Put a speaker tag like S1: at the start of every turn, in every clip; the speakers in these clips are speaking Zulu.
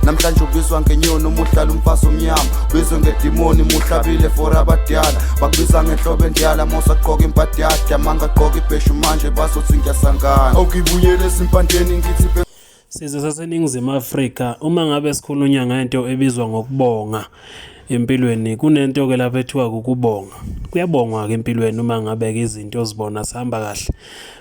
S1: namhlanje ubizwa ngenyoni umuhlala umfazi omnyama ubizwe ngedimoni muhlabile for abadala bakubiza ngenhlobo endiyala mosaqoka impadi yakhe amanga aqoka ibheshu manje bazothi ngiyasangana okuyibuyela esimpandeni ngithi
S2: Sizwe saseNingizimu Afrika uma ngabe sikhulunywa ngento ebizwa ngokubonga empilweni kunento ke lapha ethiwa ukubonga. Kuyabongwa ke empilweni uma ngabe ke izinto zibona sihamba kahle.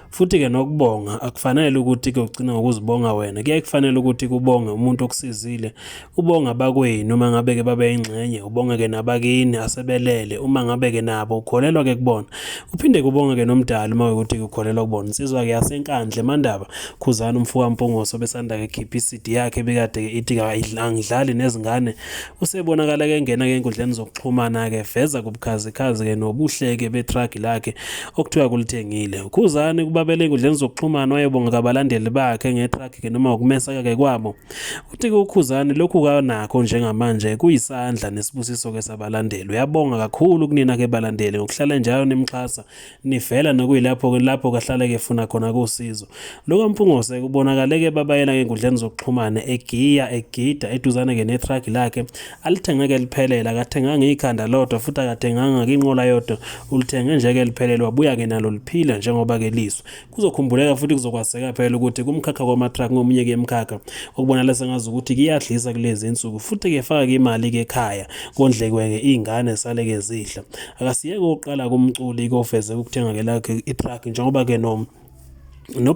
S2: Futhi ke nokubonga akufanele ukuthi ke ugcina ngokuzibonga wena. Kufanele ukuthi kubonge umuntu okusizile. Ubonga bakwenu uma ngabe ke babe ingxenye, ubonga ke nabakini asebelele uma ngabe ke nabo ukholelwa ke kubona. Uphinde kubonga ke nomdala uma ukuthi ukholelwa kubona. Insizwa ke yasenkandle mandaba Khuzani umfuka Mpungose besanda ke khipha iCD yakhe bekade ke ithi angidlali nezingane. Usebonakala ke engena ke enkundleni zokuxhumana ke veza kubukhazikhazi ke nobuhleke betrack lakhe okuthiwa kulithengile. Khuzani babele enkundleni zokuxhumana wayebonga abalandeli bakhe ngetrack ke noma ukumesa ke kwabo. Uthi uKhuzani lokhu kanakho njengamanje kuyisandla nesibusiso ke sabalandeli. Uyabonga kakhulu kunina ke balandeli ngokuhlala njalo nimxhasa nivela nokuyilapho ke lapho kahlale ke funa khona kusizo. Lo Mpungose kubonakala ke babayela ke enkundleni zokuxhumana egiya egida eduzane ke netrack lakhe alithenge ke liphelela akathenganga ikhanda lodwa futhi akathenganga inqola yodwa ulithenge nje ke liphelele wabuya ke nalo liphila njengoba ke liswa. Kuzokhumbuleka futhi kuzokwaseka phela ukuthi kumkhakha kwamatrack ngomunye ke emkhakha okubona lesengazi ukuthi kuyadlisa kulezi insuku futhi ke faka imali ke ekhaya kondlekwe ke izingane sale ke zidla. Akasiyeke oqala kumculi kofeze ukuthenga ke lakhe itrack njengoba ke no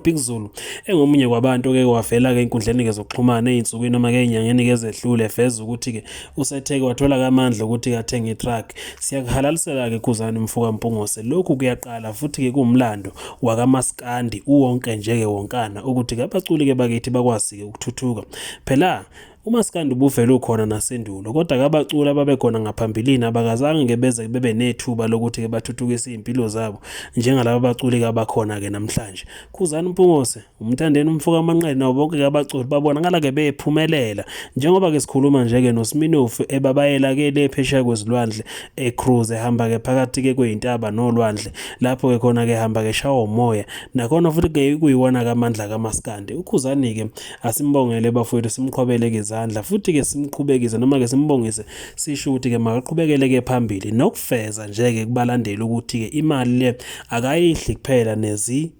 S2: Big Zulu engomunye kwabantu ke wavela ke enkundleni ke zokuxhumana ezinsukwini noma ke enyangeni ke ezedlule feza ukuthi ke usetheke wathola kamandla ukuthi athenga itrack. Siyakuhalalisela ke Khuzani umfuka Mpungose lokhu kuyaqala futhi ke kumlando wakaMaskandi uwonke nje ke wonkana ukuthi ke abaculi ke bakithi bakwazi ke ukuthuthuka. Phela uMaskandi ubuvela ukhona nasendulo kodwa kabacula babekhona ngaphambilini abakazange ngebeze bebe nethuba lokuthi ke bathuthukise impilo zabo njengalabo baculi ke abakhona ke namhlanje. Khuzani Mpungose umthandeni umfuka amanqele nawo bonke ke abaculi babonakala ke bephumelela njengoba ke sikhuluma nje ke noSminofu ebabayela ke lephesheya kwezilwandle ecruise ehamba ke phakathi ke kwezintaba nolwandle lapho ke khona ke hamba ke shawa umoya nakhona futhi ke kuyiwona kamandla kaMaskandi. uKhuzani ke asimbongele bafowethu simqhobele ke izandla futhi ke simqhubekise noma ke simbongise sisho ukuthi ke makaqhubekele ke phambili nokufeza nje ke kubalandeli ukuthi ke imali le akayihli kuphela nezi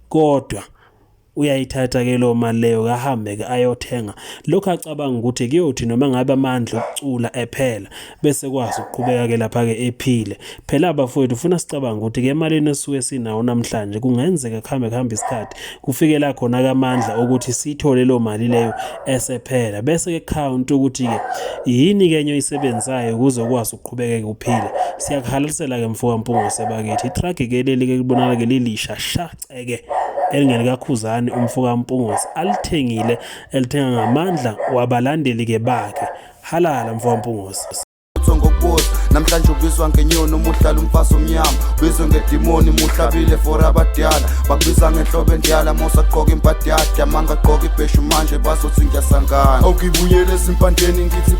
S2: kodwa uyayithatha ke lo mali leyo kahambe ke ayothenga lokho acabanga ukuthi kuyothi noma ngabe amandla okucula ephela bese kwazi ukuqhubeka ke lapha ke ephile. Phela abafowethu ufuna sicabanga ukuthi ke emalini esuke sinawo namhlanje kungenzeka kuhamba isikhathi kufike la khona kamandla ukuthi sithole lo mali leyo esephela bese ke count ukuthi ke yini ke enye oyisebenzayo ukuze ukwazi ukuqhubeka kuphile. Siyakuhalalisela ke mfuka Mpungose bakithi itrack ke leli ke kubonakala ke lilisha shaceke elingene kaKhuzani umfuka Mpungose alithengile elithenga ngamandla wabalandeli ke bakhe. Halala mfuka Mpungose
S1: namhlanje ubizwa ngenyoni umuhlala umfazi omnyama ubizwe ngedimoni muhlabile for abadala bakubiza ngenhlobo endiyala mosaqoka impadi yakhe amanga aqoka ibheshu manje bazothi ngiyasangana okuyibuyela esimpandeni ngithi